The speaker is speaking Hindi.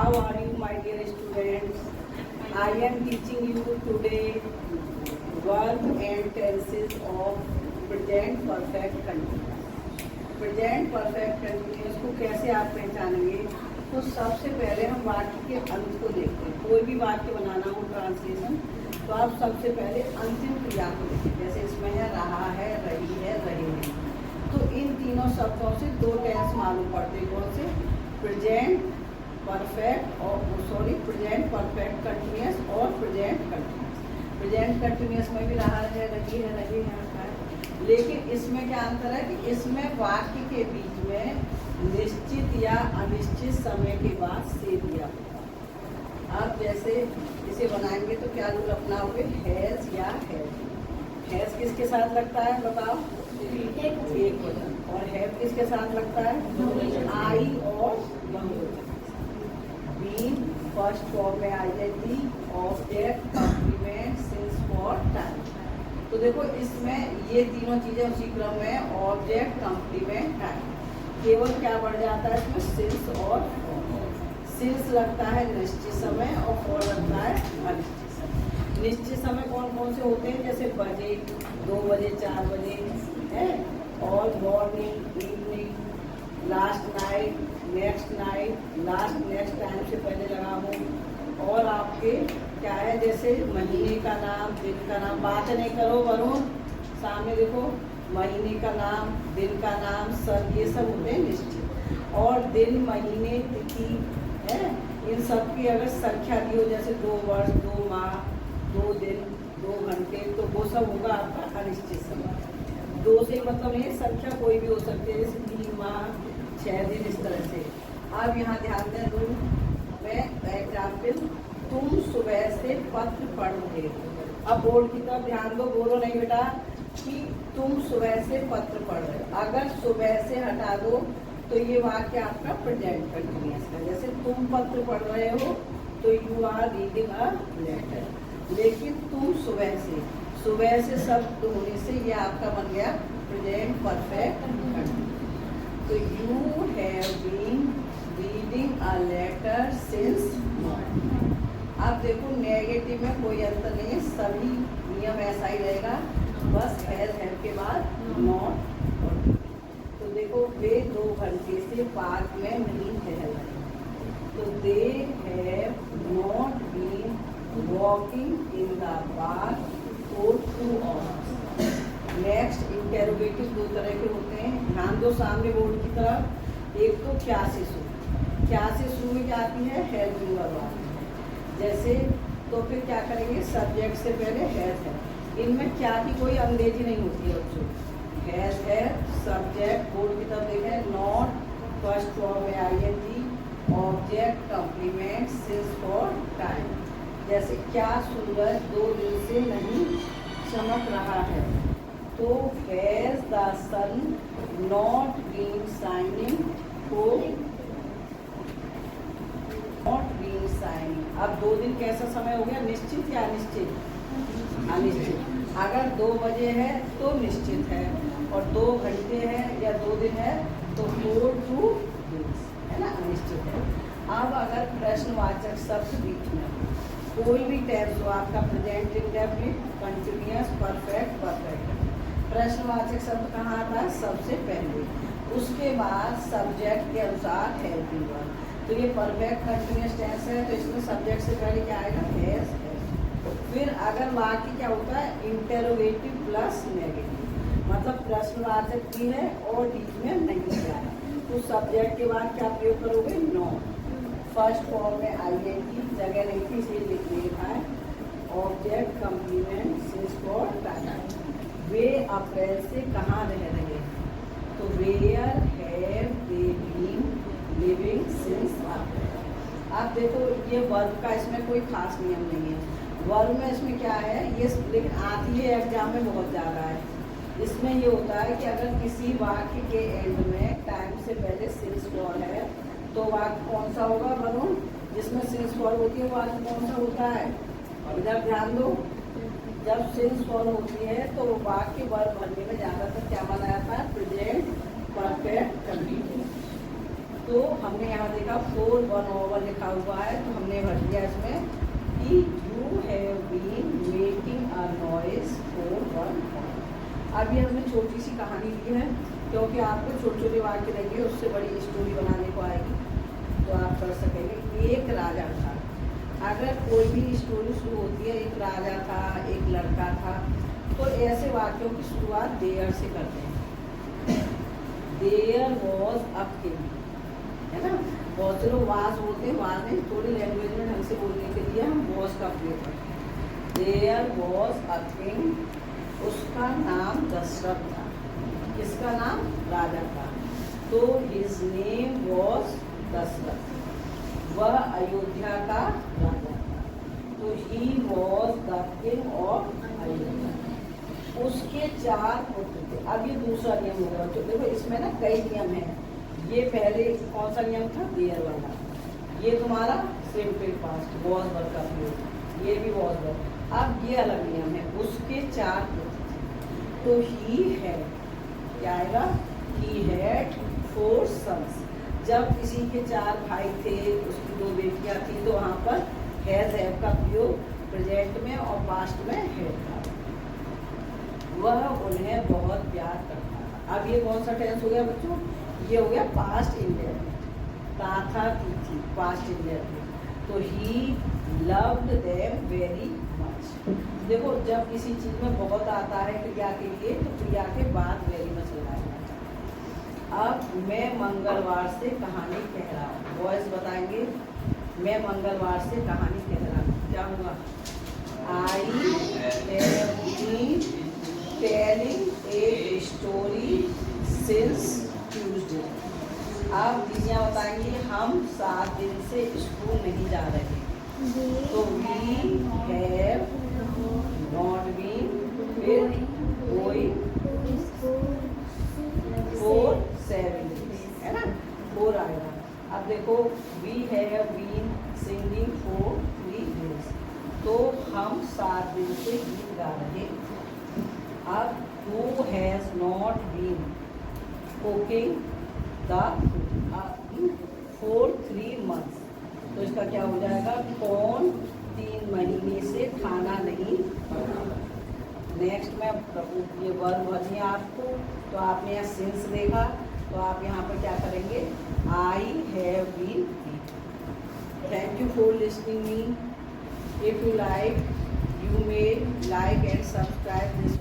How are you, my dear students? I am teaching you today verb and tenses of present perfect continuous. Present perfect continuous को कैसे आप पहचानेंगे? तो सबसे पहले हम वाक्य के अंत को देखते हैं। कोई भी वाक्य बनाना हो ट्रांसलेशन, तो आप सबसे पहले अंतिम क्रिया को देखिए। जैसे इसमें है रहा है, रही है, रहे हैं। तो इन तीनों शब्दों से दो टेंस मालूम पड़ते हैं। कौन से? प्रेजेंट परफेक्ट और प्रेजेंट परफेक्ट कंटिन्यूस और प्रेजेंट कंटिन्यूस। प्रेजेंट कंटिन्यूस में भी रहा है, रही है, रहे हैं रखा है। लेकिन इसमें क्या अंतर है कि इसमें वाक्य के बीच में निश्चित या अनिश्चित समय के बाद से दिया होगा। आप जैसे इसे बनाएंगे तो क्या रूल अपनाओगे? हैज या हैज। हैज किसके साथ लगता है बताओ? एक वचन। और हैव किसके साथ लगता है? आई और बहुवचन। बीन फर्स्ट फॉर्म में ING, object, complement, since for time. तो देखो इसमें ये तीनों चीजें उसी क्रम में, ऑब्जेक्ट, कॉम्प्लीमेंट, टाइम। केवल क्या बढ़ जाता है इसमें? सिंस और फॉर। सिंस लगता है निश्चित समय और फॉर लगता है अनिश्चित समय। निश्चित समय कौन कौन से होते हैं? जैसे बजे, 2 बजे, 4 बजे है, और morning, evening, last night, next night, last next time से पहले लगा हो। और आपके क्या है? जैसे महीने का नाम, दिन का नाम। बात नहीं करो वरुण, सामने देखो। महीने का नाम, दिन का नाम, सब ये सब होते हैं निश्चित। और दिन, महीने, तिथि है, इन सब की अगर संख्या दी हो, जैसे 2 वर्ष, 2 माह, 2 दिन, 2 घंटे, तो वो सब होगा आपका अनिश्चित समय। 2 से मतलब ये संख्या कोई भी हो सकती है, जैसे 3 माह, 6 दिन, इस तरह से। अब यहाँ ध्यान दें रूल में एग्जाम्पल, तुम सुबह से पत्र पढ़ रहे हो। अब बोर्ड की तरफ ध्यान दो, बोलो नहीं बेटा कि तुम सुबह से पत्र पढ़ रहे हो। अगर सुबह से हटा दो तो ये वाक्य आपका प्रेजेंट कंटिन्यूअस है। जैसे तुम पत्र पढ़ रहे हो तो you are reading a letter. लेकिन तुम सुबह से शब्द होने से ये आपका बन गया प्रेजेंट परफेक्ट कंटिन्यूअस। तो you have been reading a letter since morning. अब देखो नेगेटिव में कोई अंतर नहीं है, सभी नियम ऐसा ही रहेगा, बस हैज हैव के बाद नॉट। तो देखो वे 2 घंटे से पार्क में नहीं टहल रहे, तो they have not been walking in the park for 2 hours. Next interrogative 2 तरह के होते हैं, ध्यान दो सामने बोर्ड की तरफ। एक तो क्या से शुरू में क्या आती है? Helping verb. जैसे तो फिर क्या करेंगे? सब्जेक्ट से पहले हैज है। इनमें क्या की कोई अंग्रेजी नहीं होती है बच्चों। हैज है सब्जेक्ट, बोर्ड की तरफ देखें, नॉट फर्स्ट फॉर्म में ING, object, complement, since for time. जैसे क्या सूरज 2 दिन से नहीं चमक रहा है, तो has the sun not been shining for अब 2 दिन कैसा समय हो गया? निश्चित या अनिश्चित? अनिश्चित। अगर 2 बजे है तो निश्चित है, और 2 घंटे है या 2 दिन है तो 4 to days है ना, अनिश्चित है। अब अगर प्रश्नवाचक शब्द बीच में कोई भी टेंस हो, आपका present, indefinite, continuous, perfect, perfect, प्रश्नवाचक शब्द कहाँ था? सबसे पहले, उसके बाद सब्जेक्ट के अनुसार हेल्पिंग वर्ब। तो ये परफेक्ट कंटिन्यूअस टेंस है, तो इसमें सब्जेक्ट से पहले क्या आएगा? हैज। फिर अगर वाक्य क्या होता है? इंटेरोगेटिव प्लस नेगेटिव, मतलब प्रश्नवाचक भी है और बीच में नहीं है, तो सब्जेक्ट के बाद क्या प्रयोग करोगे? नॉट। फर्स्ट फॉर्म में आईएनजी, जगह नहीं थी इसलिए लिखा है, object, complement, since for time. वे अप्रैल से कहाँ रह रहे? तो where have they been living since April. आप देखो ये वर्ब का इसमें कोई खास नियम नहीं है। वर्ब में इसमें क्या है ये, लेकिन आती है एग्जाम में बहुत ज़्यादा है। इसमें ये होता है कि अगर किसी वाक्य के एंड में टाइम से पहले सिंस फॉर है, तो वाक्य कौन सा होगा वरुण? जिसमें सिंस फॉर होती है वाक्य कौन सा होता है? इधर ध्यान दो, जब सिंस फॉर होती है तो वाक्य वर्ब बनने में ज़्यादातर क्या माना जाता है? Present perfect continuous. तो हमने यहाँ देखा 4-1 लिखा हुआ है, तो हमने भर दिया इसमें कि you have been making a noise for 1 hour। अब ये हमने छोटी सी कहानी ली है, क्योंकि आपको छोटे छोटे वाक्य देंगे, उससे बड़ी स्टोरी बनाने को आएगी तो आप कर सकेंगे। एक राजा था। अगर कोई भी स्टोरी शुरू होती है, एक राजा था, एक लड़का था, तो ऐसे वाक्यों की शुरुआत देयर से करते हैं। देयर वॉज अ किंग, है ना। बहुत से लोग वाज बोलते हैं, वाज नहीं, थोड़ी लैंग्वेज में ढंग से बोलने के लिए हम वॉज का प्रयोग करते हैं। देयर वॉज अ किंग, उसका नाम दशरथ था। किसका नाम? राजा का। तो हिज नेम वॉज दशरथ, वह अयोध्या का राजा था। तो he was the king of Ayodhya. उसके 4 पुत्र थे। अब ये दूसरा नियम होगा, तो देखो इसमें ना कई नियम हैं। ये पहले कौन सा नियम था? देयर वाला। ये तुम्हारा सिंपल पास्ट वॉज वर्ब का प्रयोग, ये भी वॉज वर्ब। अब ये अलग नियम है। उसके 4 पुत्र थे, तो ही है क्या आएगा? He had 4 sons। जब किसी के 4 भाई थे, उसकी 2 बेटियां थी, तो वहाँ पर हैज हैव का प्रयोग प्रेजेंट में और पास्ट में हैड था। वह उन्हें बहुत प्यार करता था। अब ये कौन सा टेंस हो गया बच्चों? ये हो गया पास्ट इंडेफिनिट। था थी पास्ट इंडेफिनिट। तो he loved them very much. देखो जब किसी चीज में बहुत आता है क्रिया के लिए, तो क्रिया के बाद वेरी मच लगाया जाता है। अब मैं मंगलवार से कहानी कह रहा हूँ, वॉइस बताएंगे। मैं मंगलवार से कहानी कह रहा हूँ, क्या होगा? I have been telling a story since Tuesday. अब दीदियाँ बताएंगी हम 7 दिन से स्कूल नहीं जा रहे। तो we have not been going for 7 days, है ना। 4 आएगा। अब देखो we have been singing for 3 days। तो हम 7 दिन से गीत गा रहे। अब who has not been cooking the food for 3 months। तो इसका क्या हो जाएगा? कौन 3 महीने से खाना नहीं बना। नेक्स्ट में ये वर्ब भर दिया आपको, तो आपने यहाँ सिंस देखा, तो आप यहाँ पर क्या करेंगे? I have been. Thank you for listening me. If you like, you may like and subscribe this